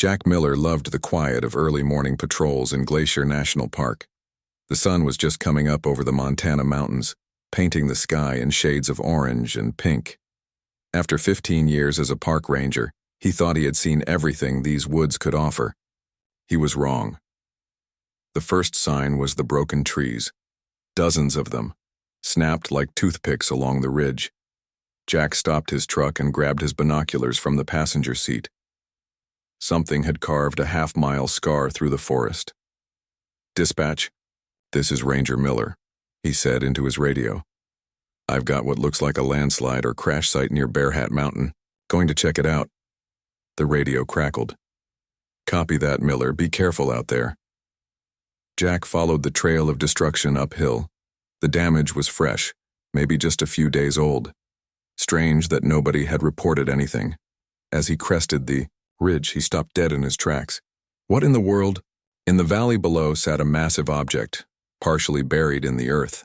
Jack Miller loved the quiet of early morning patrols in Glacier National Park. The sun was just coming up over the Montana mountains, painting the sky in shades of orange and pink. After 15 years as a park ranger, he thought he had seen everything these woods could offer. He was wrong. The first sign was the broken trees. Dozens of them, snapped like toothpicks along the ridge. Jack stopped his truck and grabbed his binoculars from the passenger seat. Something had carved a half-mile scar through the forest. "Dispatch, this is Ranger Miller," he said into his radio. "I've got what looks like a landslide or crash site near Bear Hat Mountain. Going to check it out." The radio crackled. "Copy that, Miller. Be careful out there." Jack followed the trail of destruction uphill. The damage was fresh, maybe just a few days old. Strange that nobody had reported anything. As he crested the ridge, he stopped dead in his tracks. What in the world? In the valley below sat a massive object, partially buried in the earth.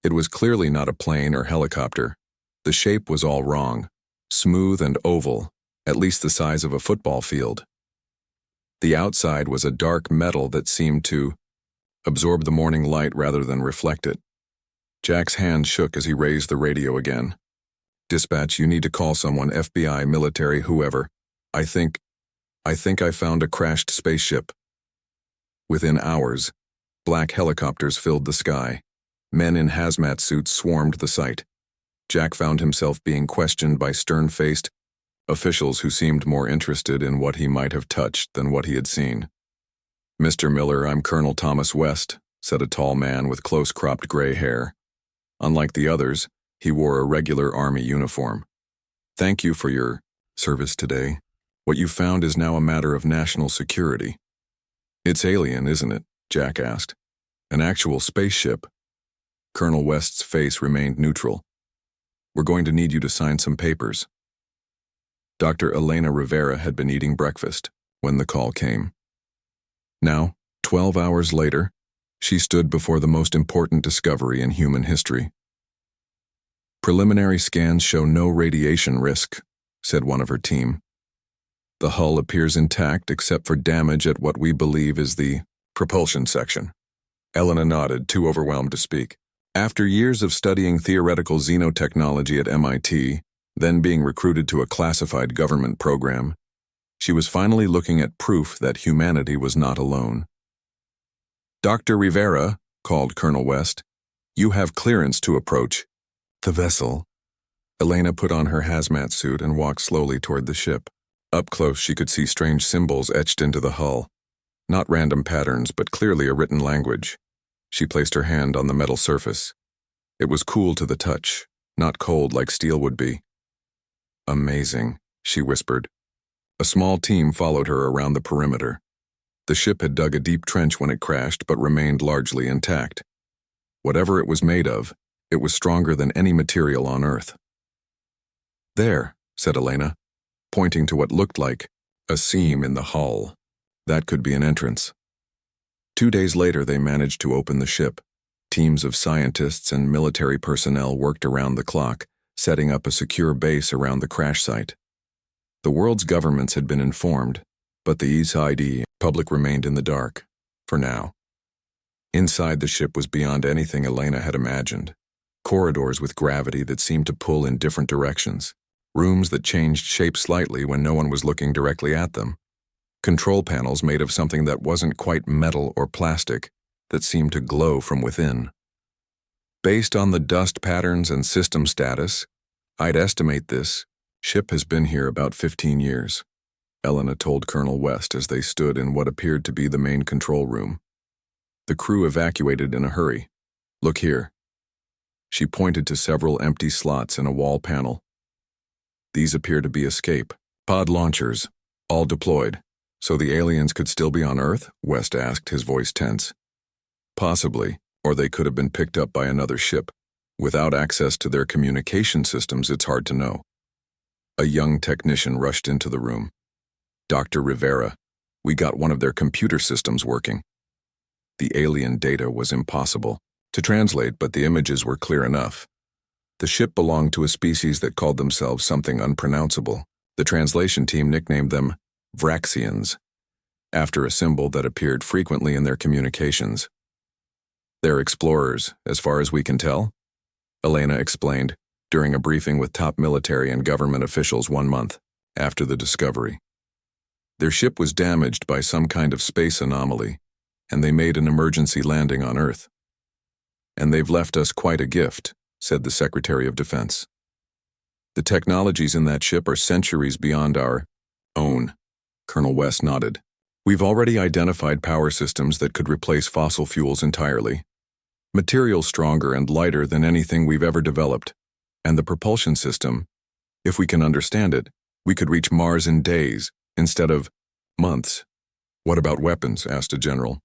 It was clearly not a plane or helicopter. The shape was all wrong, smooth and oval, at least the size of a football field. The outside was a dark metal that seemed to absorb the morning light rather than reflect it. Jack's hand shook as he raised the radio again. "Dispatch, you need to call someone, FBI, military, whoever. I think I found a crashed spaceship." Within hours, black helicopters filled the sky. Men in hazmat suits swarmed the site. Jack found himself being questioned by stern-faced officials who seemed more interested in what he might have touched than what he had seen. "Mr. Miller, I'm Colonel Thomas West," said a tall man with close-cropped gray hair. Unlike the others, he wore a regular Army uniform. "Thank you for your service today. What you found is now a matter of national security." "It's alien, isn't it?" Jack asked. "An actual spaceship?" Colonel West's face remained neutral. "We're going to need you to sign some papers." Dr. Elena Rivera had been eating breakfast when the call came. Now, 12 hours later, she stood before the most important discovery in human history. "Preliminary scans show no radiation risk," said one of her team. "The hull appears intact except for damage at what we believe is the propulsion section." Elena nodded, too overwhelmed to speak. After years of studying theoretical xenotechnology at MIT, then being recruited to a classified government program, she was finally looking at proof that humanity was not alone. "Dr. Rivera," called Colonel West, "you have clearance to approach the vessel." Elena put on her hazmat suit and walked slowly toward the ship. Up close, she could see strange symbols etched into the hull. Not random patterns, but clearly a written language. She placed her hand on the metal surface. It was cool to the touch, not cold like steel would be. "Amazing," she whispered. A small team followed her around the perimeter. The ship had dug a deep trench when it crashed, but remained largely intact. Whatever it was made of, it was stronger than any material on Earth. "There," said Elena, pointing to what looked like a seam in the hull. That could be an entrance. 2 days later, they managed to open the ship. Teams of scientists and military personnel worked around the clock, setting up a secure base around the crash site. The world's governments had been informed, but the ESID public remained in the dark, for now. Inside the ship was beyond anything Elena had imagined. Corridors with gravity that seemed to pull in different directions. Rooms that changed shape slightly when no one was looking directly at them. Control panels made of something that wasn't quite metal or plastic, that seemed to glow from within. "Based on the dust patterns and system status, I'd estimate this ship has been here about 15 years, Elena told Colonel West as they stood in what appeared to be the main control room. The crew evacuated in a hurry. "Look here." She pointed to several empty slots in a wall panel. "These appear to be escape pod launchers, all deployed. So the aliens could still be on Earth?" West asked, his voice tense. "Possibly, or they could have been picked up by another ship. Without access to their communication systems, it's hard to know." A young technician rushed into the room. "Dr. Rivera, we got one of their computer systems working." The alien data was impossible to translate, but the images were clear enough. The ship belonged to a species that called themselves something unpronounceable. The translation team nicknamed them Vraxians, after a symbol that appeared frequently in their communications. "They're explorers, as far as we can tell," Elena explained during a briefing with top military and government officials 1 month after the discovery. "Their ship was damaged by some kind of space anomaly, and they made an emergency landing on Earth. And they've left us quite a gift," said the Secretary of Defense. "The technologies in that ship are centuries beyond our own." Colonel West nodded. "We've already identified power systems that could replace fossil fuels entirely. Material stronger and lighter than anything we've ever developed. And the propulsion system, if we can understand it, we could reach Mars in days instead of months." "What about weapons?" asked a general.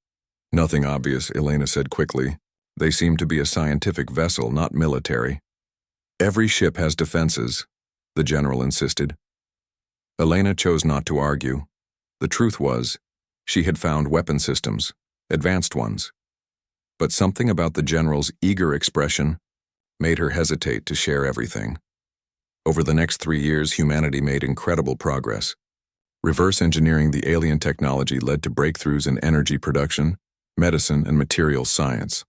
"Nothing obvious," Elena said quickly. "They seem to be a scientific vessel, not military." "Every ship has defenses," the general insisted. Elena chose not to argue. The truth was, she had found weapon systems, advanced ones. But something about the general's eager expression made her hesitate to share everything. Over the next 3 years, humanity made incredible progress. Reverse engineering the alien technology led to breakthroughs in energy production, medicine, and materials science.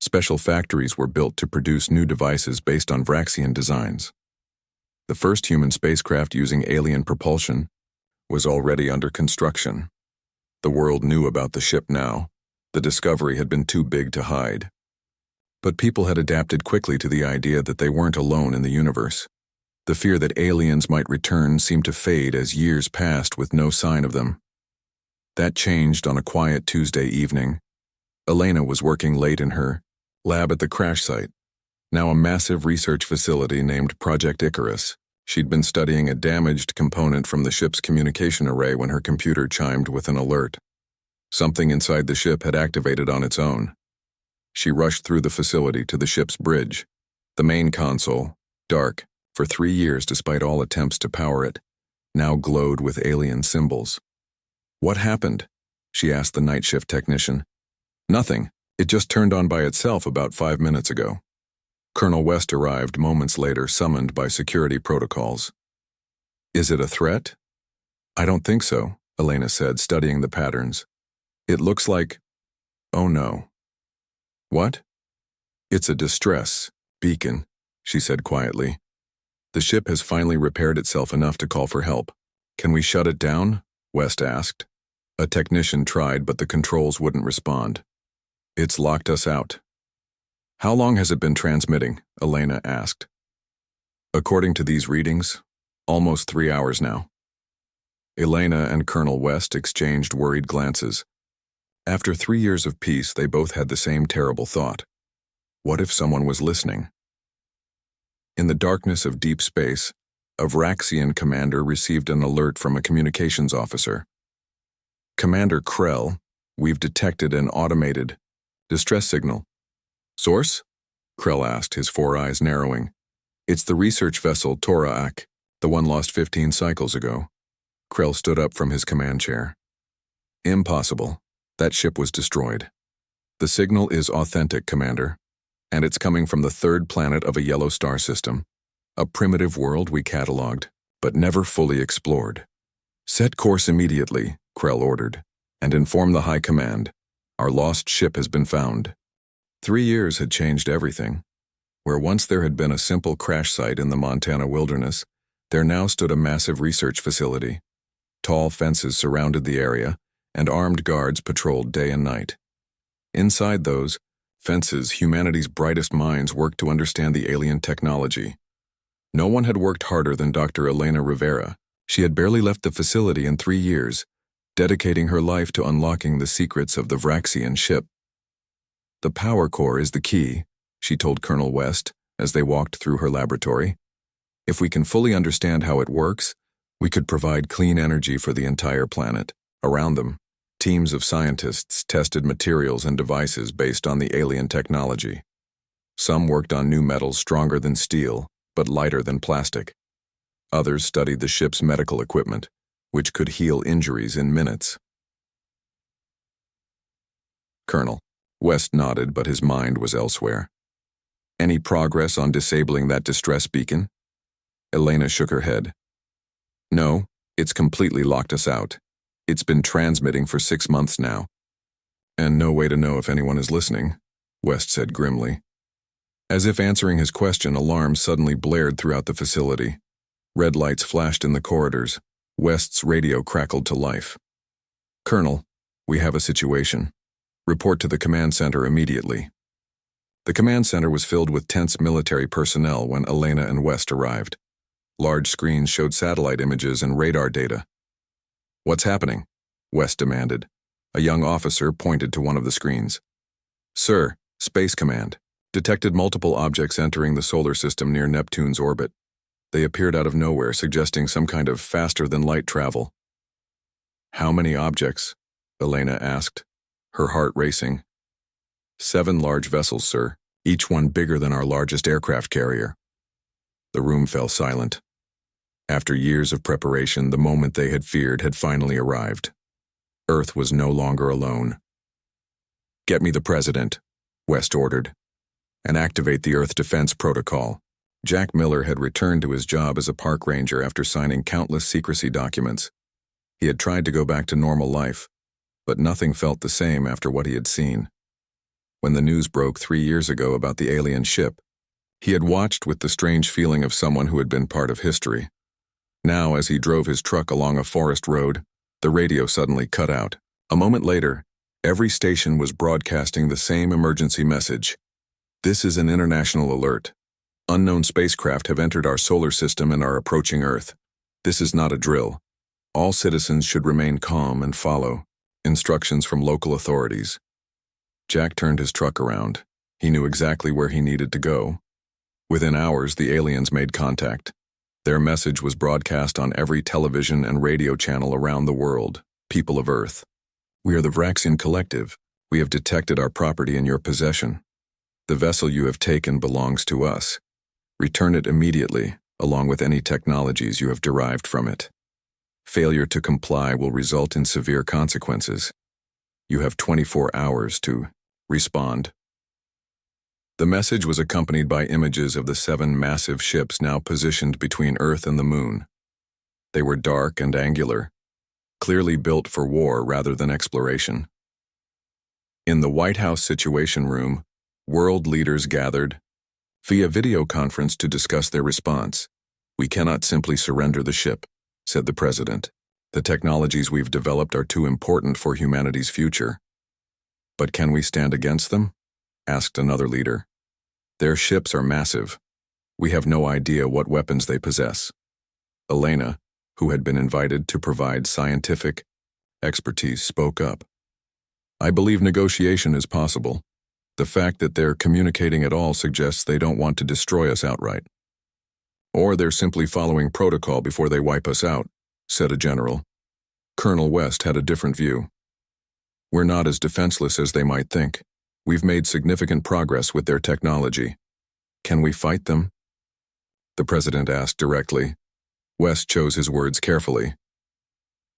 Special factories were built to produce new devices based on Vraxian designs. The first human spacecraft using alien propulsion was already under construction. The world knew about the ship now. The discovery had been too big to hide. But people had adapted quickly to the idea that they weren't alone in the universe. The fear that aliens might return seemed to fade as years passed with no sign of them. That changed on a quiet Tuesday evening. Elena was working late in her lab at the crash site, now a massive research facility named Project Icarus. She'd been studying a damaged component from the ship's communication array when her computer chimed with an alert. Something inside the ship had activated on its own. She rushed through the facility to the ship's bridge. The main console, dark for 3 years despite all attempts to power it, now glowed with alien symbols. "What happened?" she asked the night shift technician. "Nothing. It just turned on by itself about 5 minutes ago." Colonel West arrived moments later, summoned by security protocols. "Is it a threat?" "I don't think so," Elena said, studying the patterns. "It looks like... oh no." "What?" "It's a distress beacon," she said quietly. "The ship has finally repaired itself enough to call for help." "Can we shut it down?" West asked. A technician tried, but the controls wouldn't respond. "It's locked us out." "How long has it been transmitting?" Elena asked. "According to these readings, almost 3 hours now." Elena and Colonel West exchanged worried glances. After 3 years of peace, they both had the same terrible thought. What if someone was listening? In the darkness of deep space, a Vraxian commander received an alert from a communications officer. "Commander Krell, we've detected an automated distress signal." "Source?" Krell asked, his 4 eyes narrowing. "It's the research vessel Toraak, the one lost 15 cycles ago." Krell stood up from his command chair. "Impossible. That ship was destroyed. The signal is authentic, Commander, and it's coming from the 3rd planet of a yellow star system, a primitive world we cataloged, but never fully explored. Set course immediately," Krell ordered, "and inform the High Command. Our lost ship has been found." 3 years had changed everything. Where once there had been a simple crash site in the Montana wilderness, there now stood a massive research facility. Tall fences surrounded the area, and armed guards patrolled day and night. Inside those fences, humanity's brightest minds worked to understand the alien technology. No one had worked harder than Dr. Elena Rivera. She had barely left the facility in 3 years, dedicating her life to unlocking the secrets of the Vraxian ship. "The power core is the key," she told Colonel West as they walked through her laboratory. "If we can fully understand how it works, we could provide clean energy for the entire planet." Around them, teams of scientists tested materials and devices based on the alien technology. Some worked on new metals stronger than steel, but lighter than plastic. Others studied the ship's medical equipment, which could heal injuries in minutes. Colonel West nodded, but his mind was elsewhere. "Any progress on disabling that distress beacon?" Elena shook her head. "No, It's completely locked us out. It's been transmitting for 6 months now. And no way to know if anyone is listening, West said grimly. As if answering his question, alarms suddenly blared throughout the facility. Red lights flashed in the corridors. West's radio crackled to life. "Colonel, we have a situation. Report to the command center immediately." The command center was filled with tense military personnel when Elena and West arrived. Large screens showed satellite images and radar data. "What's happening?" West demanded. A young officer pointed to one of the screens. "Sir, Space Command. Detected multiple objects entering the solar system near Neptune's orbit. They appeared out of nowhere, suggesting some kind of faster-than-light travel." "How many objects?" Elena asked, her heart racing. 7 large vessels, sir, each one bigger than our largest aircraft carrier." The room fell silent. After years of preparation, the moment they had feared had finally arrived. Earth was no longer alone. "Get me the President," West ordered, "and activate the Earth Defense Protocol." Jack Miller had returned to his job as a park ranger after signing countless secrecy documents. He had tried to go back to normal life, but nothing felt the same after what he had seen. When the news broke 3 years ago about the alien ship, he had watched with the strange feeling of someone who had been part of history. Now, as he drove his truck along a forest road, the radio suddenly cut out. A moment later, every station was broadcasting the same emergency message. "This is an international alert. Unknown spacecraft have entered our solar system and are approaching Earth. This is not a drill. All citizens should remain calm and follow instructions from local authorities." Jack turned his truck around. He knew exactly where he needed to go. Within hours, the aliens made contact. Their message was broadcast on every television and radio channel around the world. "People of Earth, we are the Vraxian Collective. We have detected our property in your possession. The vessel you have taken belongs to us. Return it immediately, along with any technologies you have derived from it. Failure to comply will result in severe consequences. You have 24 hours to respond." The message was accompanied by images of the 7 massive ships now positioned between Earth and the Moon. They were dark and angular, clearly built for war rather than exploration. In the White House Situation Room, world leaders gathered via video conference to discuss their response. "We cannot simply surrender the ship," said the president. "The technologies we've developed are too important for humanity's future." "But can we stand against them?" asked another leader. "Their ships are massive. We have no idea what weapons they possess." Elena, who had been invited to provide scientific expertise, spoke up. "I believe negotiation is possible. The fact that they're communicating at all suggests they don't want to destroy us outright. Or they're simply following protocol before they wipe us out," said a general. Colonel West had a different view. "We're not as defenseless as they might think. We've made significant progress with their technology. Can we fight them?" the president asked directly. West chose his words carefully.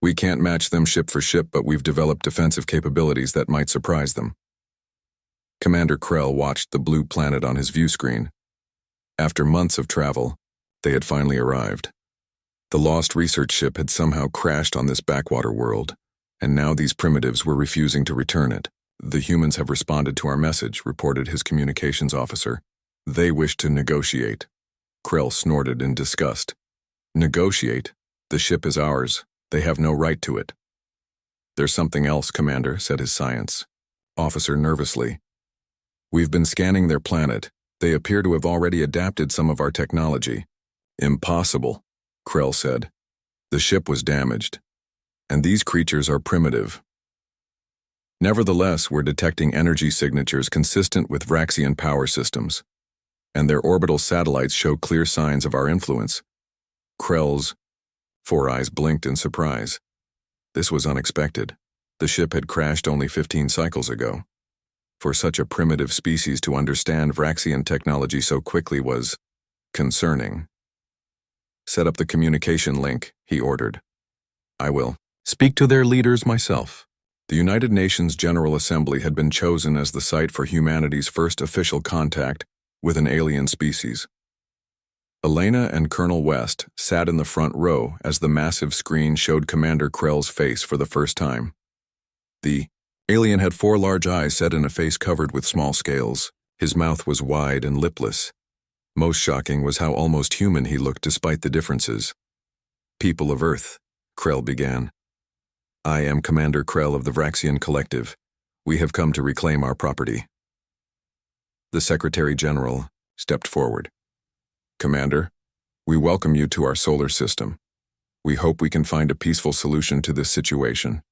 "We can't match them ship for ship, but we've developed defensive capabilities that might surprise them." Commander Krell watched the blue planet on his view screen. After months of travel, they had finally arrived. The lost research ship had somehow crashed on this backwater world, and now these primitives were refusing to return it. "The humans have responded to our message," reported his communications officer. "They wish to negotiate." Krell snorted in disgust. "Negotiate? The ship is ours. They have no right to it." "There's something else, Commander," said his science officer nervously. "We've been scanning their planet. They appear to have already adapted some of our technology." "Impossible," Krell said. "The ship was damaged, and these creatures are primitive." "Nevertheless, we're detecting energy signatures consistent with Vraxian power systems, and their orbital satellites show clear signs of our influence." Krell's 4 eyes blinked in surprise. This was unexpected. The ship had crashed only 15 cycles ago. For such a primitive species to understand Vraxian technology so quickly was concerning. "Set up the communication link," he ordered. "I will speak to their leaders myself." The United Nations General Assembly had been chosen as the site for humanity's first official contact with an alien species. Elena and Colonel West sat in the front row as the massive screen showed Commander Krell's face for the first time. The alien had 4 large eyes set in a face covered with small scales. His mouth was wide and lipless. Most shocking was how almost human he looked despite the differences. "People of Earth," Krell began. "I am Commander Krell of the Vraxian Collective. We have come to reclaim our property." The Secretary General stepped forward. "Commander, we welcome you to our solar system. We hope we can find a peaceful solution to this situation."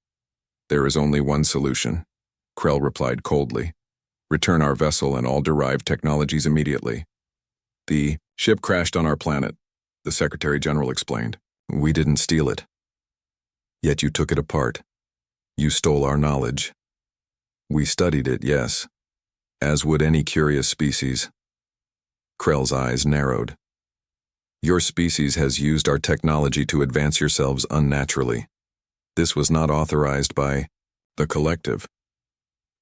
"There is only one solution," Krell replied coldly. "Return our vessel and all derived technologies immediately." "The ship crashed on our planet," the Secretary General explained. "We didn't steal it. Yet you took it apart. You stole our knowledge." "We studied it, yes, as would any curious species." Krell's eyes narrowed. "Your species has used our technology to advance yourselves unnaturally. This was not authorized by the Collective."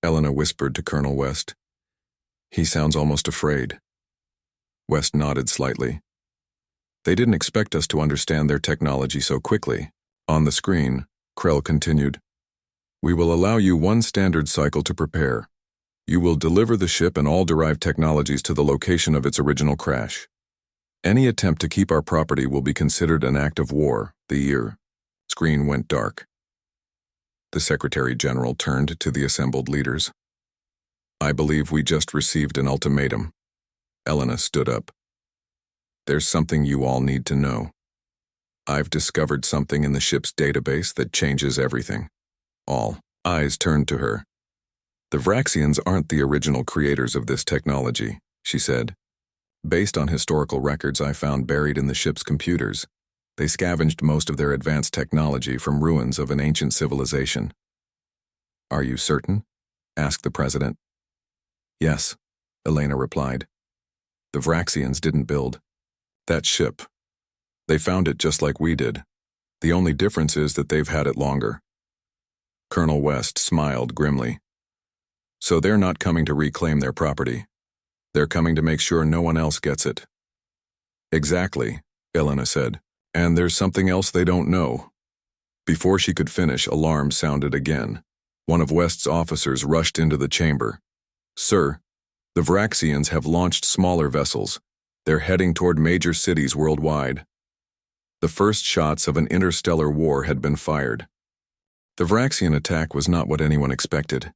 Elena whispered to Colonel West. "He sounds almost afraid." West nodded slightly. "They didn't expect us to understand their technology so quickly." On the screen, Krell continued, "We will allow you 1 standard cycle to prepare. You will deliver the ship and all derived technologies to the location of its original crash. Any attempt to keep our property will be considered an act of war." The screen went dark. The Secretary General turned to the assembled leaders. "I believe we just received an ultimatum." Elena stood up. "There's something you all need to know. I've discovered something in the ship's database that changes everything." All eyes turned to her. "The Vraxians aren't the original creators of this technology," she said. "Based on historical records I found buried in the ship's computers, they scavenged most of their advanced technology from ruins of an ancient civilization." "Are you certain?" asked the President. "Yes," Elena replied. "The Vraxians didn't build that ship. They found it just like we did. The only difference is that they've had it longer." Colonel West smiled grimly. "So they're not coming to reclaim their property. They're coming to make sure no one else gets it." "Exactly," Elena said. "And there's something else they don't know." Before she could finish, alarms sounded again. One of West's officers rushed into the chamber. "Sir, the Vraxians have launched smaller vessels. They're heading toward major cities worldwide." The first shots of an interstellar war had been fired. The Vraxian attack was not what anyone expected.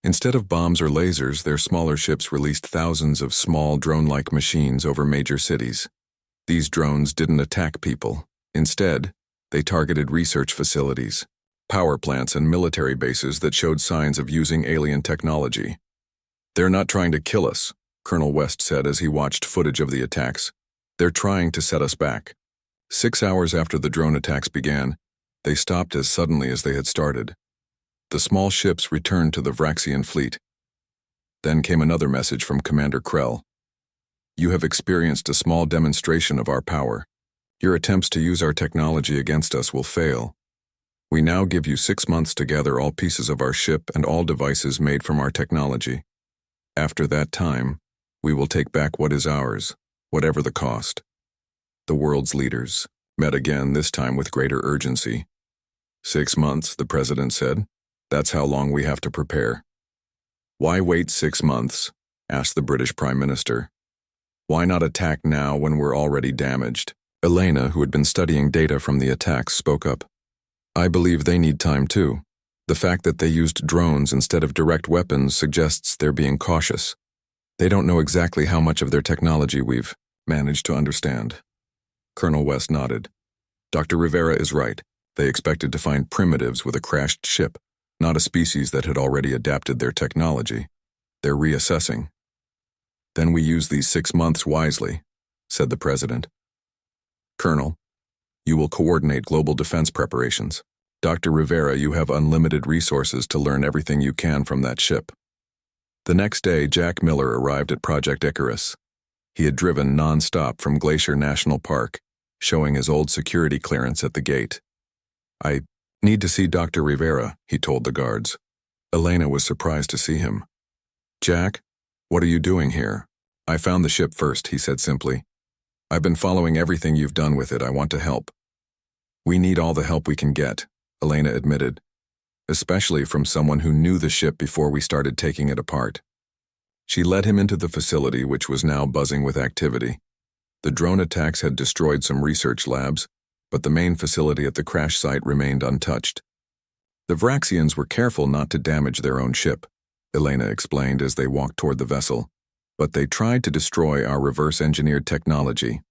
Instead of bombs or lasers, their smaller ships released thousands of small drone-like machines over major cities. These drones didn't attack people. Instead, they targeted research facilities, power plants, and military bases that showed signs of using alien technology. "They're not trying to kill us," Colonel West said as he watched footage of the attacks. "They're trying to set us back." 6 hours after the drone attacks began, they stopped as suddenly as they had started. The small ships returned to the Vraxian fleet. Then came another message from Commander Krell. "You have experienced a small demonstration of our power. Your attempts to use our technology against us will fail. We now give you 6 months to gather all pieces of our ship and all devices made from our technology. After that time, we will take back what is ours, whatever the cost." The world's leaders met again, this time with greater urgency. 6 months, the President said. "That's how long we have to prepare." "Why wait 6 months?" asked the British Prime Minister. "Why not attack now when we're already damaged?" Elena, who had been studying data from the attacks, spoke up. "I believe they need time too. The fact that they used drones instead of direct weapons suggests they're being cautious. They don't know exactly how much of their technology we've managed to understand." Colonel West nodded. "Dr. Rivera is right. They expected to find primitives with a crashed ship, not a species that had already adapted their technology. They're reassessing." "Then we use these 6 months wisely," said the President. "Colonel, you will coordinate global defense preparations. Dr. Rivera, you have unlimited resources to learn everything you can from that ship." The next day, Jack Miller arrived at Project Icarus. He had driven non-stop from Glacier National Park, showing his old security clearance at the gate. "I need to see Dr. Rivera," he told the guards. Elena was surprised to see him. "Jack, what are you doing here?" "I found the ship first," he said simply. I've been following everything you've done with it. I want to help. We need all the help we can get, Elena admitted, especially from someone who knew the ship before we started taking it apart. She led him into the facility, which was now buzzing with activity. The drone attacks had destroyed some research labs, but the main facility at the crash site remained untouched. The Vraxians were careful not to damage their own ship, Elena explained as they walked toward the vessel, but they tried to destroy our reverse-engineered technology.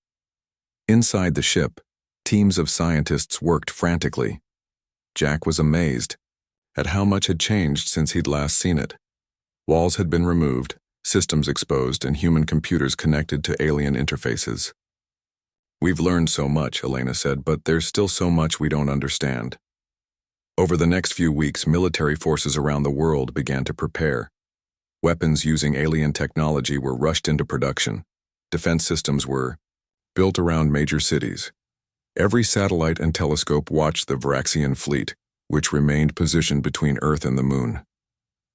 Inside the ship, teams of scientists worked frantically. Jack was amazed at how much had changed since he'd last seen it. Walls had been removed, systems exposed, and human computers connected to alien interfaces. We've learned so much, Elena said, but there's still so much we don't understand. Over the next few weeks, military forces around the world began to prepare. Weapons using alien technology were rushed into production. Defense systems were built around major cities. Every satellite and telescope watched the Vraxian fleet, which remained positioned between Earth and the Moon.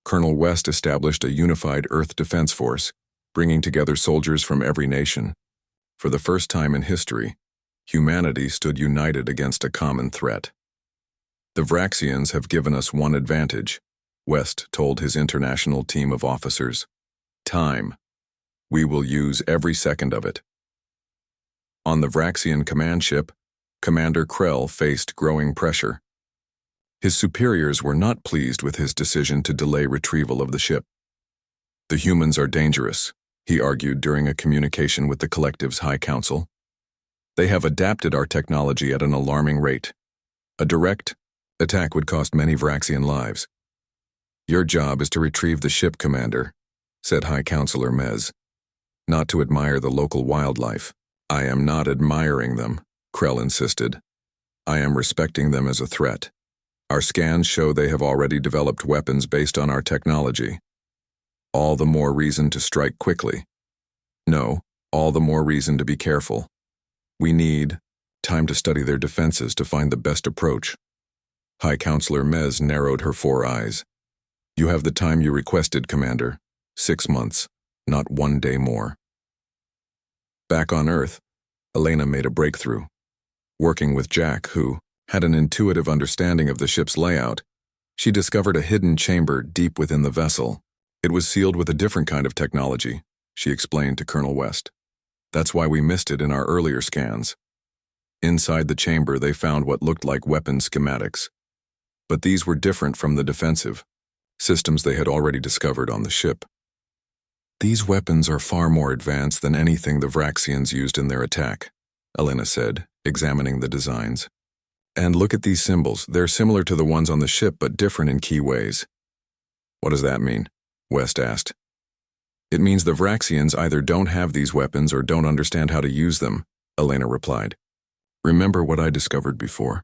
Colonel West established a unified Earth Defense Force, bringing together soldiers from every nation. For the first time in history, humanity stood united against a common threat. The Vraxians have given us one advantage, West told his international team of officers. Time. We will use every second of it. On the Vraxian command ship, Commander Krell faced growing pressure. His superiors were not pleased with his decision to delay retrieval of the ship. The humans are dangerous, he argued during a communication with the collective's High Council. They have adapted our technology at an alarming rate. A direct attack would cost many Vraxian lives. Your job is to retrieve the ship, Commander, said High Counselor Mez. Not to admire the local wildlife. I am not admiring them, Krell insisted. I am respecting them as a threat. Our scans show they have already developed weapons based on our technology. All the more reason to strike quickly. No, all the more reason to be careful. We need time to study their defenses to find the best approach. High Counselor Mez narrowed her 4 eyes. You have the time you requested, Commander. 6 months, not 1 day more. Back on Earth, Elena made a breakthrough. Working with Jack, who had an intuitive understanding of the ship's layout, she discovered a hidden chamber deep within the vessel. It was sealed with a different kind of technology, she explained to Colonel West. That's why we missed it in our earlier scans. Inside the chamber, they found what looked like weapon schematics. But these were different from the defensive systems they had already discovered on the ship. These weapons are far more advanced than anything the Vraxians used in their attack, Elena said, examining the designs. And look at these symbols. They're similar to the ones on the ship, but different in key ways. What does that mean? West asked. It means the Vraxians either don't have these weapons or don't understand how to use them, Elena replied. Remember what I discovered before.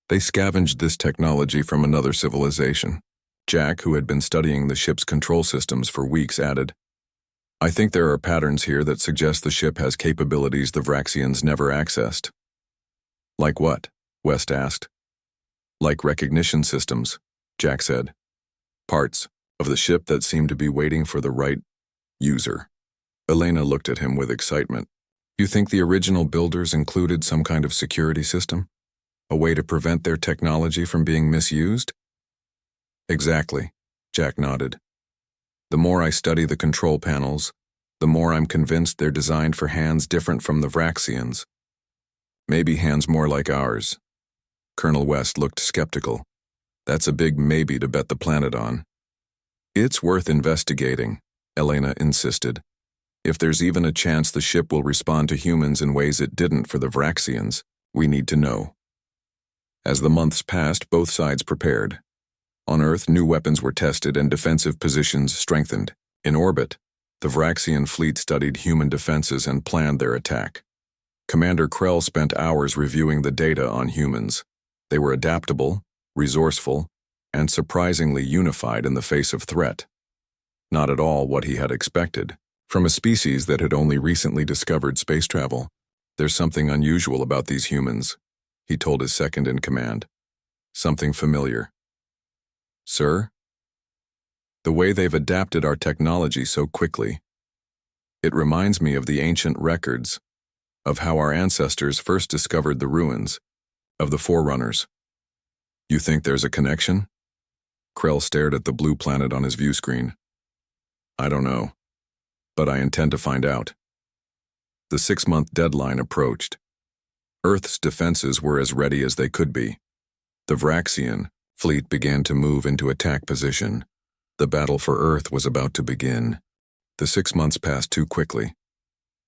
They scavenged this technology from another civilization. Jack, who had been studying the ship's control systems for weeks, added, I think there are patterns here that suggest the ship has capabilities the Vraxians never accessed. Like what? West asked. Like recognition systems, Jack said. Parts of the ship that seemed to be waiting for the right user. Elena looked at him with excitement. You think the original builders included some kind of security system? A way to prevent their technology from being misused? Exactly, Jack nodded. The more I study the control panels, the more I'm convinced they're designed for hands different from the Vraxians. Maybe hands more like ours. Colonel West looked skeptical. That's a big maybe to bet the planet on. It's worth investigating, Elena insisted. If there's even a chance the ship will respond to humans in ways it didn't for the Vraxians, we need to know. As the months passed, both sides prepared. On Earth, new weapons were tested and defensive positions strengthened. In orbit, the Vraxian fleet studied human defenses and planned their attack. Commander Krell spent hours reviewing the data on humans. They were adaptable, resourceful, and surprisingly unified in the face of threat. Not at all what he had expected. From a species that had only recently discovered space travel, there's something unusual about these humans, he told his second-in-command. Something familiar. Sir? The way they've adapted our technology so quickly. It reminds me of the ancient records of how our ancestors first discovered the ruins, of the Forerunners. You think there's a connection? Krell stared at the blue planet on his view screen. I don't know, but I intend to find out. The 6-month deadline approached. Earth's defenses were as ready as they could be. The Vraxian fleet began to move into attack position. The battle for Earth was about to begin. The 6 months passed too quickly.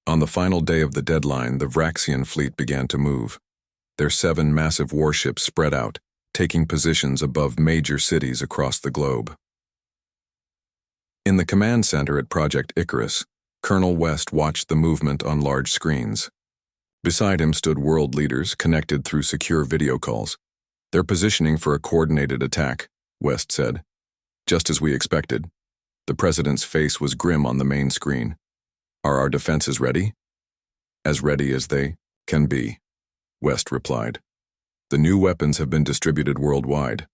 On the final day of the deadline, the Vraxian fleet began to move. Their 7 massive warships spread out, taking positions above major cities across the globe. In the command center at Project Icarus, Colonel West watched the movement on large screens. Beside him stood world leaders connected through secure video calls. They're positioning for a coordinated attack, West said. Just as we expected. The president's face was grim on the main screen. Are our defenses ready? As ready as they can be, West replied. The new weapons have been distributed worldwide.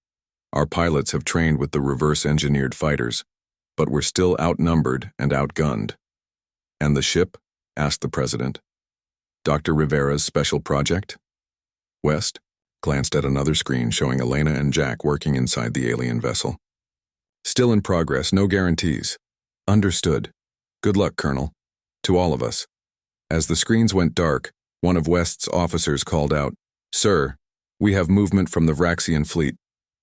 Our pilots have trained with the reverse-engineered fighters, but we're still outnumbered and outgunned. And the ship? Asked the president. Dr. Rivera's special project? West glanced at another screen showing Elena and Jack working inside the alien vessel. Still in progress, no guarantees. Understood. Good luck, Colonel. To all of us. As the screens went dark, one of West's officers called out, Sir, we have movement from the Vraxian fleet.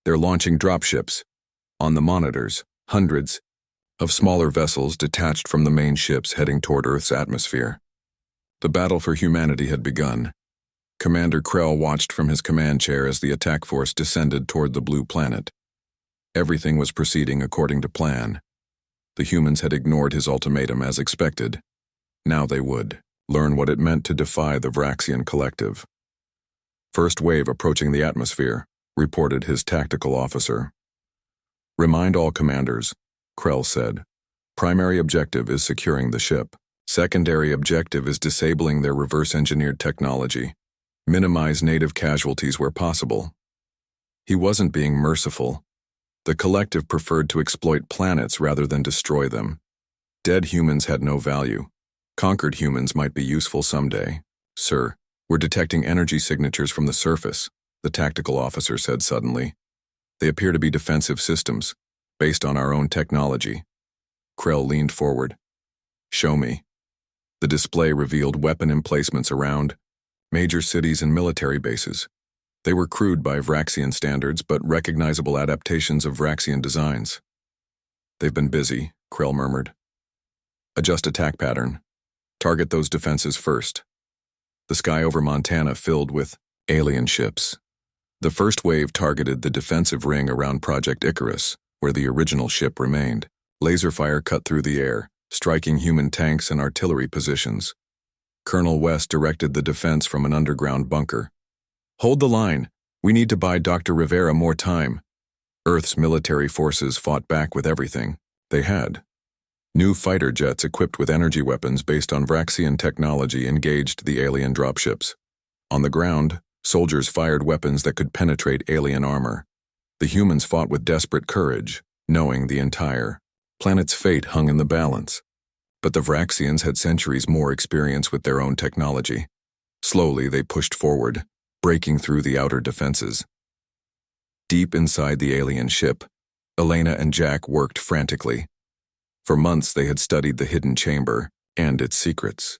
They're launching dropships. On the monitors, hundreds of smaller vessels detached from the main ships heading toward Earth's atmosphere. The battle for humanity had begun. Commander Krell watched from his command chair as the attack force descended toward the blue planet. Everything was proceeding according to plan. The humans had ignored his ultimatum as expected. Now they would learn what it meant to defy the Vraxian collective. First wave approaching the atmosphere, reported his tactical officer. Remind all commanders, Krell said. Primary objective is securing the ship. Secondary objective is disabling their reverse-engineered technology. Minimize native casualties where possible. He wasn't being merciful. The collective preferred to exploit planets rather than destroy them. Dead humans had no value. Conquered humans might be useful someday. Sir, we're detecting energy signatures from the surface, the tactical officer said suddenly. They appear to be defensive systems, based on our own technology. Krell leaned forward. Show me. The display revealed weapon emplacements around major cities and military bases. They were crude by Vraxian standards, but recognizable adaptations of Vraxian designs. They've been busy, Krell murmured. Adjust attack pattern. Target those defenses first. The sky over Montana filled with alien ships. The first wave targeted the defensive ring around Project Icarus, where the original ship remained. Laser fire cut through the air, striking human tanks and artillery positions. Colonel West directed the defense from an underground bunker. Hold the line. We need to buy Dr. Rivera more time. Earth's military forces fought back with everything they had. New fighter jets equipped with energy weapons based on Vraxian technology engaged the alien dropships. On the ground, soldiers fired weapons that could penetrate alien armor. The humans fought with desperate courage, knowing the entire planet's fate hung in the balance. But the Vraxians had centuries more experience with their own technology. Slowly, they pushed forward, breaking through the outer defenses. Deep inside the alien ship, Elena and Jack worked frantically. For months, they had studied the hidden chamber and its secrets.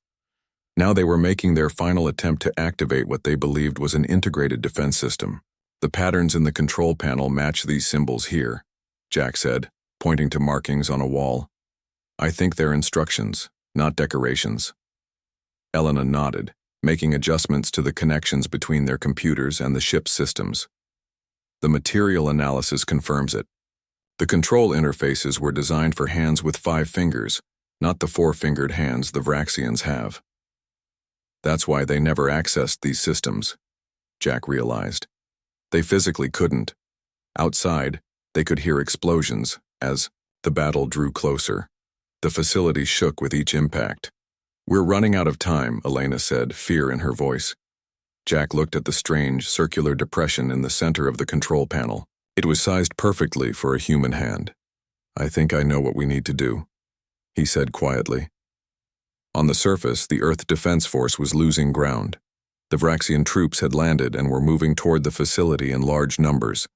Now they were making their final attempt to activate what they believed was an integrated defense system. The patterns in the control panel match these symbols here, Jack said, pointing to markings on a wall. I think they're instructions, not decorations. Elena nodded, making adjustments to the connections between their computers and the ship's systems. The material analysis confirms it. The control interfaces were designed for hands with 5 fingers, not the 4-fingered hands the Vraxians have. That's why they never accessed these systems, Jack realized. They physically couldn't. Outside, they could hear explosions as the battle drew closer. The facility shook with each impact. We're running out of time, Elena said, fear in her voice. Jack looked at the strange, circular depression in the center of the control panel. It was sized perfectly for a human hand. I think I know what we need to do, he said quietly. On the surface, the Earth Defense Force was losing ground. The Vraxian troops had landed and were moving toward the facility in large numbers.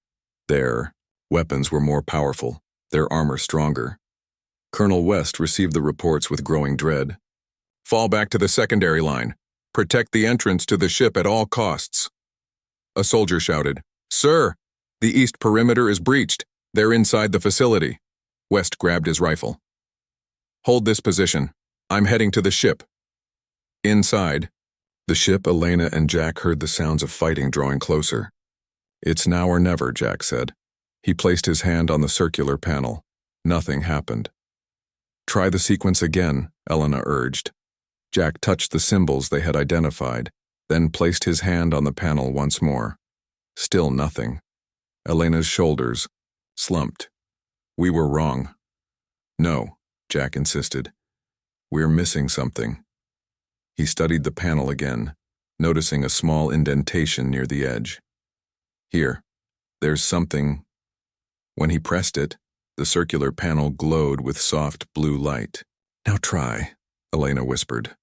Their weapons were more powerful, their armor stronger. Colonel West received the reports with growing dread. "Fall back to the secondary line. Protect the entrance to the ship at all costs." A soldier shouted, "Sir, the east perimeter is breached. They're inside the facility." West grabbed his rifle. "Hold this position. I'm heading to the ship." Inside the ship, Elena and Jack heard the sounds of fighting drawing closer. "It's now or never," Jack said. He placed his hand on the circular panel. Nothing happened. "Try the sequence again," Elena urged. Jack touched the symbols they had identified, then placed his hand on the panel once more. Still nothing. Elena's shoulders slumped. "We were wrong." "No," Jack insisted. "We're missing something." He studied the panel again, noticing a small indentation near the edge. "Here, there's something." When he pressed it, the circular panel glowed with soft blue light. "Now try," Elena whispered.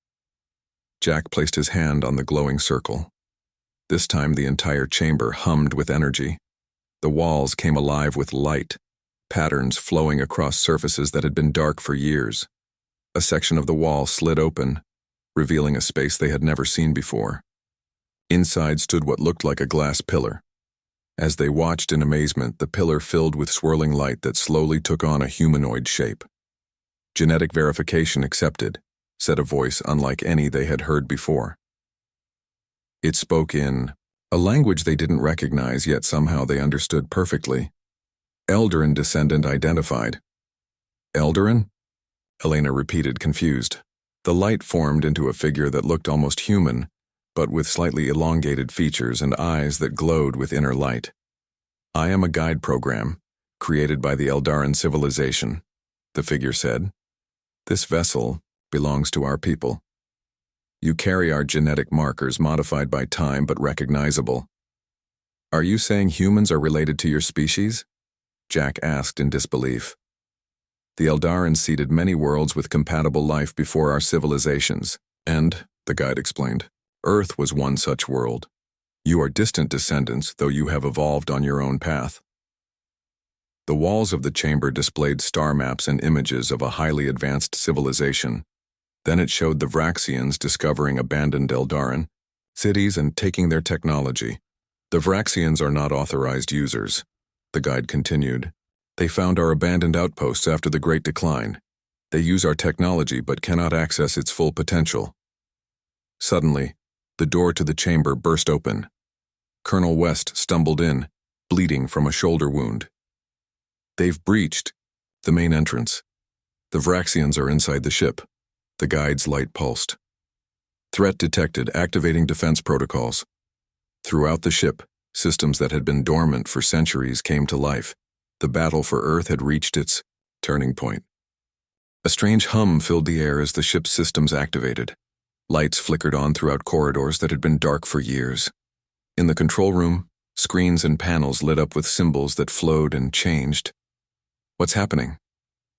Jack placed his hand on the glowing circle. This time the entire chamber hummed with energy. The walls came alive with light, patterns flowing across surfaces that had been dark for years. A section of the wall slid open, revealing a space they had never seen before. Inside stood what looked like a glass pillar. As they watched in amazement, the pillar filled with swirling light that slowly took on a humanoid shape. "Genetic verification accepted," said a voice unlike any they had heard before. It spoke in a language they didn't recognize, yet somehow they understood perfectly. "Eldarin descendant identified." "Eldarin?" Elena repeated, confused. The light formed into a figure that looked almost human, but with slightly elongated features and eyes that glowed with inner light. "I am a guide program, created by the Eldarin civilization," the figure said. "This vessel belongs to our people. You carry our genetic markers modified by time but recognizable." "Are you saying humans are related to your species?" Jack asked in disbelief. "The Eldarin seeded many worlds with compatible life before our civilizations, and," the guide explained, "Earth was one such world. You are distant descendants, though you have evolved on your own path." The walls of the chamber displayed star maps and images of a highly advanced civilization. Then it showed the Vraxians discovering abandoned Eldarin cities and taking their technology. "The Vraxians are not authorized users," the guide continued. "They found our abandoned outposts after the Great Decline. They use our technology but cannot access its full potential." Suddenly, the door to the chamber burst open. Colonel West stumbled in, bleeding from a shoulder wound. "They've breached the main entrance. The Vraxians are inside the ship." The guide's light pulsed. "Threat detected, activating defense protocols." Throughout the ship, systems that had been dormant for centuries came to life. The battle for Earth had reached its turning point. A strange hum filled the air as the ship's systems activated. Lights flickered on throughout corridors that had been dark for years. In the control room, screens and panels lit up with symbols that flowed and changed. "What's happening?"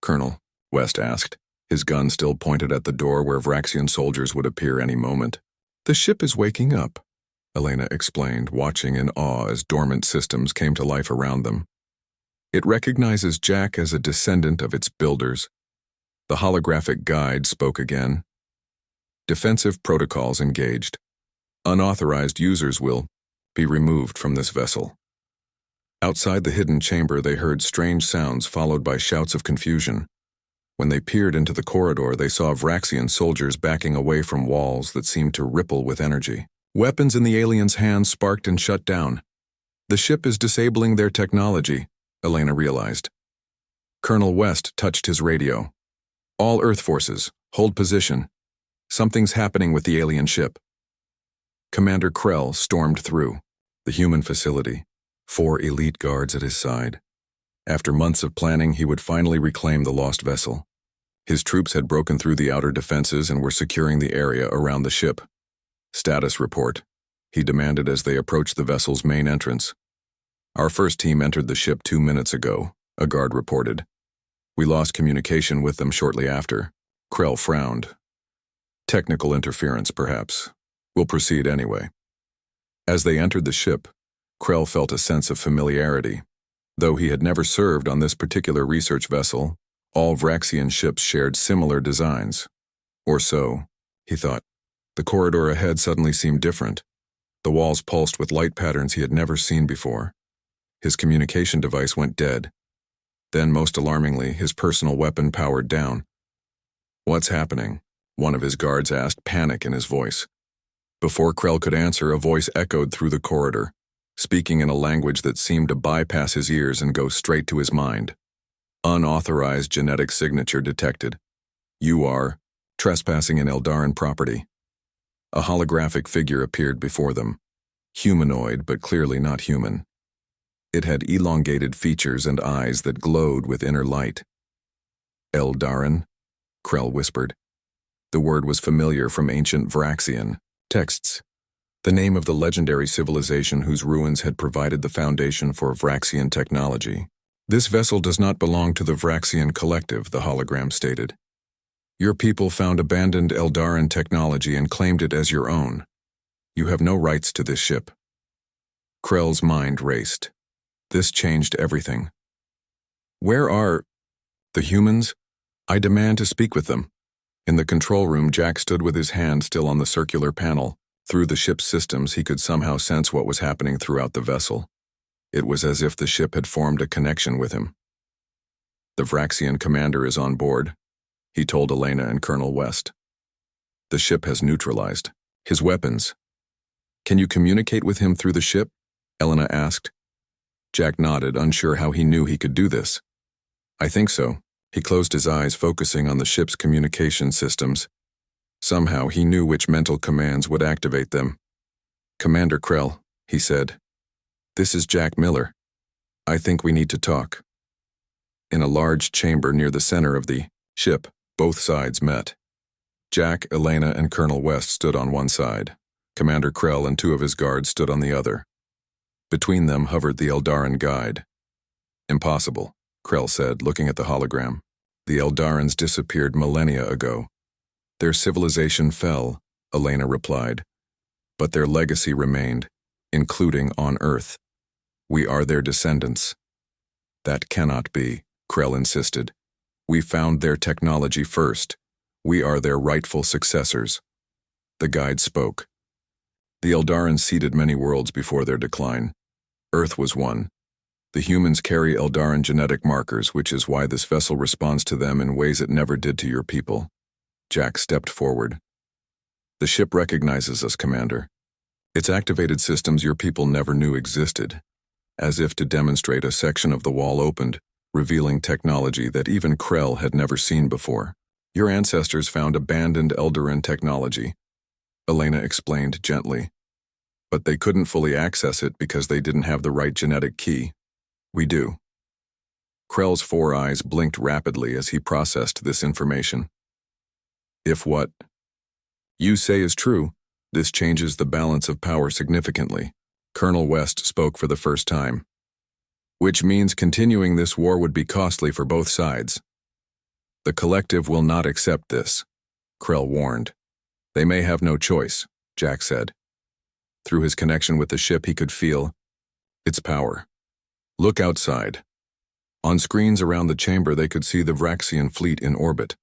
Colonel West asked, his gun still pointed at the door where Vraxian soldiers would appear any moment. "The ship is waking up," Elena explained, watching in awe as dormant systems came to life around them. "It recognizes Jack as a descendant of its builders." The holographic guide spoke again. "Defensive protocols engaged. Unauthorized users will be removed from this vessel." Outside the hidden chamber, they heard strange sounds followed by shouts of confusion. When they peered into the corridor, they saw Vraxian soldiers backing away from walls that seemed to ripple with energy. Weapons in the aliens' hands sparked and shut down. "The ship is disabling their technology," Elena realized. Colonel West touched his radio. "All Earth forces, hold position. Something's happening with the alien ship." Commander Krell stormed through the human facility, 4 elite guards at his side. After months of planning, he would finally reclaim the lost vessel. His troops had broken through the outer defenses and were securing the area around the ship. "Status report," he demanded as they approached the vessel's main entrance. "Our first team entered the ship 2 minutes ago," a guard reported. "We lost communication with them shortly after." Krell frowned. Technical interference, perhaps. We'll proceed anyway. As they entered the ship, Krell felt a sense of familiarity. Though he had never served on this particular research vessel, all Vraxian ships shared similar designs. Or so, he thought. The corridor ahead suddenly seemed different. The walls pulsed with light patterns he had never seen before. His communication device went dead. Then, most alarmingly, his personal weapon powered down. "What's happening?" one of his guards asked, panic in his voice. Before Krell could answer, a voice echoed through the corridor, speaking in a language that seemed to bypass his ears and go straight to his mind. "Unauthorized genetic signature detected. You are trespassing in Eldarin property." A holographic figure appeared before them. Humanoid, but clearly not human. It had elongated features and eyes that glowed with inner light. "Eldarin?" Krell whispered. The word was familiar from ancient Vraxian texts, the name of the legendary civilization whose ruins had provided the foundation for Vraxian technology. "This vessel does not belong to the Vraxian collective," the hologram stated. "Your people found abandoned Eldarin technology and claimed it as your own. You have no rights to this ship." Krell's mind raced. This changed everything. "Where are the humans? I demand to speak with them." In the control room, Jack stood with his hand still on the circular panel. Through the ship's systems, he could somehow sense what was happening throughout the vessel. It was as if the ship had formed a connection with him. "The Vraxian commander is on board," he told Elena and Colonel West. "The ship has neutralized his weapons." "Can you communicate with him through the ship?" Elena asked. Jack nodded, unsure how he knew he could do this. "I think so." He closed his eyes, focusing on the ship's communication systems. Somehow he knew which mental commands would activate them. "Commander Krell," he said. "This is Jack Miller. I think we need to talk." In a large chamber near the center of the ship, both sides met. Jack, Elena, and Colonel West stood on one side. Commander Krell and two of his guards stood on the other. Between them hovered the Eldarin guide. "Impossible," Krell said, looking at the hologram. "The Eldarins disappeared millennia ago." "Their civilization fell," Elena replied. "But their legacy remained, including on Earth. We are their descendants." "That cannot be," Krell insisted. "We found their technology first. We are their rightful successors." The guide spoke. "The Eldarins seeded many worlds before their decline. Earth was one. The humans carry Eldarin genetic markers, which is why this vessel responds to them in ways it never did to your people." Jack stepped forward. "The ship recognizes us, Commander. Its activated systems your people never knew existed." As if to demonstrate, a section of the wall opened, revealing technology that even Krell had never seen before. "Your ancestors found abandoned Eldarin technology," Elena explained gently. "But they couldn't fully access it because they didn't have the right genetic key. We do." Krell's four eyes blinked rapidly as he processed this information. "If what you say is true, this changes the balance of power significantly." Colonel West spoke for the first time. "Which means continuing this war would be costly for both sides." "The collective will not accept this," Krell warned. "They may have no choice," Jack said. Through his connection with the ship, he could feel its power. "Look outside." On screens around the chamber, they could see the Vraxian fleet in orbit.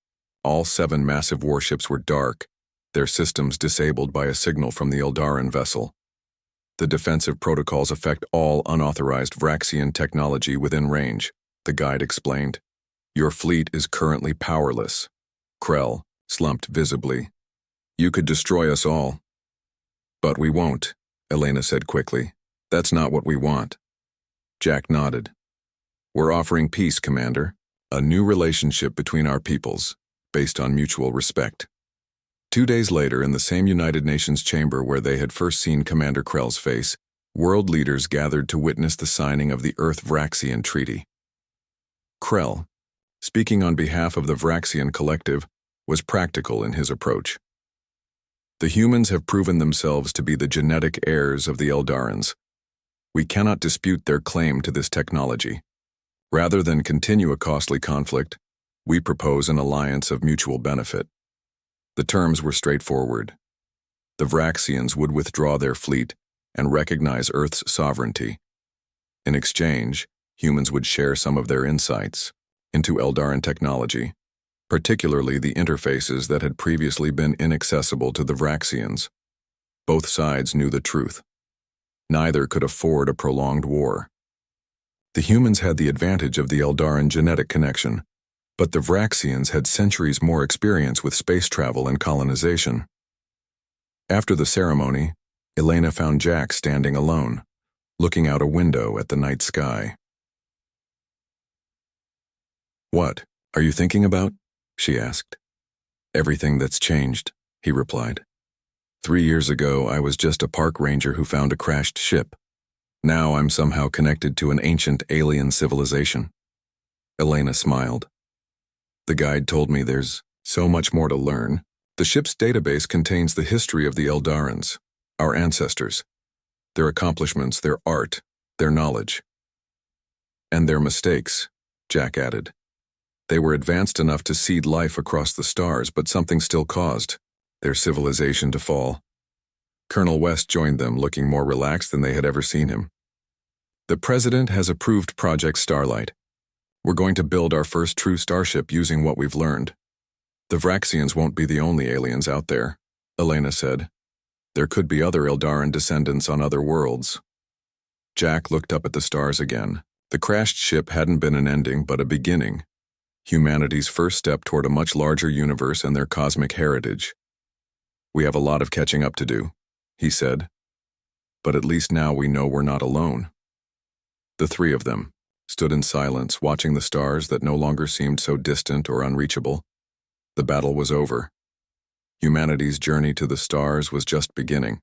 All 7 massive warships were dark, their systems disabled by a signal from the Eldarin vessel. "The defensive protocols affect all unauthorized Vraxian technology within range," the guide explained. "Your fleet is currently powerless." Krell slumped visibly. "You could destroy us all." "But we won't," Elena said quickly. "That's not what we want." Jack nodded. "We're offering peace, Commander. A new relationship between our peoples, based on mutual respect." 2 days later, in the same United Nations chamber where they had first seen Commander Krell's face, world leaders gathered to witness the signing of the Earth-Vraxian Treaty. Krell, speaking on behalf of the Vraxian collective, was practical in his approach. "The humans have proven themselves to be the genetic heirs of the Eldarins. We cannot dispute their claim to this technology. Rather than continue a costly conflict, we propose an alliance of mutual benefit." The terms were straightforward. The Vraxians would withdraw their fleet and recognize Earth's sovereignty. In exchange, humans would share some of their insights into Eldaran technology, particularly the interfaces that had previously been inaccessible to the Vraxians. Both sides knew the truth. Neither could afford a prolonged war. The humans had the advantage of the Eldaran genetic connection, but the Vraxians had centuries more experience with space travel and colonization. After the ceremony, Elena found Jack standing alone, looking out a window at the night sky. "What are you thinking about?" she asked. "Everything that's changed," he replied. 3 years ago, I was just a park ranger who found a crashed ship. Now I'm somehow connected to an ancient alien civilization." Elena smiled. "The guide told me there's so much more to learn. The ship's database contains the history of the Eldarans, our ancestors, their accomplishments, their art, their knowledge. And their mistakes," Jack added. "They were advanced enough to seed life across the stars, but something still caused their civilization to fall." Colonel West joined them, looking more relaxed than they had ever seen him. "The President has approved Project Starlight. We're going to build our first true starship using what we've learned. The Vraxians won't be the only aliens out there," Elena said. "There could be other Eldaran descendants on other worlds." Jack looked up at the stars again. The crashed ship hadn't been an ending, but a beginning. Humanity's first step toward a much larger universe and their cosmic heritage. "We have a lot of catching up to do," he said. "But at least now we know we're not alone." The three of them stood in silence, watching the stars that no longer seemed so distant or unreachable. The battle was over. Humanity's journey to the stars was just beginning.